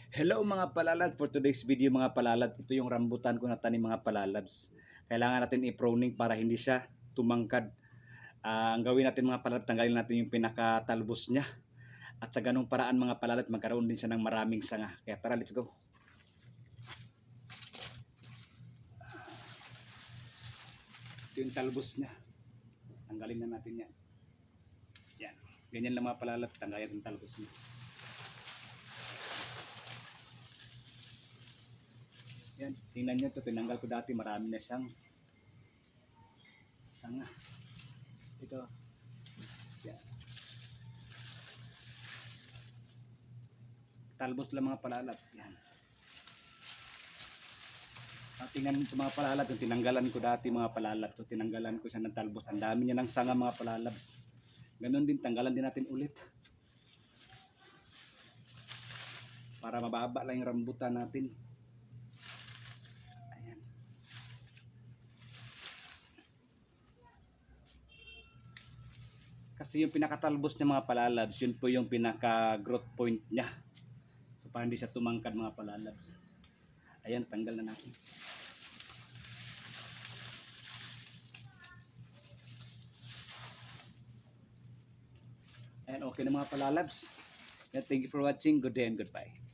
Hello mga palalad, for today's video mga palalad, ito yung rambutan ko na tanim mga palalabs. Kailangan natin i-pruning para hindi siya tumangkad. Ang gawin natin mga palalad, tanggalin natin yung pinakatalbos niya. At sa ganung paraan mga palalad, magkaroon din siya ng maraming sanga. Kaya tara, let's go. Ito yung talbos niya. Tanggalin na natin yan. Yan. Ganyan lang mga palalad, tanggalin yung talbos niya. Yan, tingnan nyo ito, tinanggal ko dati, marami na siyang sanga. Ito, yan. Talbos lang mga palalabs, yan. Tingnan mo ito mga palalabs, yung tinanggalan ko dati mga palalabs, so tinanggalan ko siya ng talbos. Ang dami niya ng sanga mga palalabs. Ganon din, tanggalan din natin ulit. Para mababa lang yung rambutan natin. Kasi yung pinakatalbos niya mga palalabs, yun po yung pinaka growth point niya. So para hindi siya tumangkad mga palalabs. Ayan, tanggal na natin. Ayan, okay na mga palalabs. Thank you for watching. Good day and goodbye.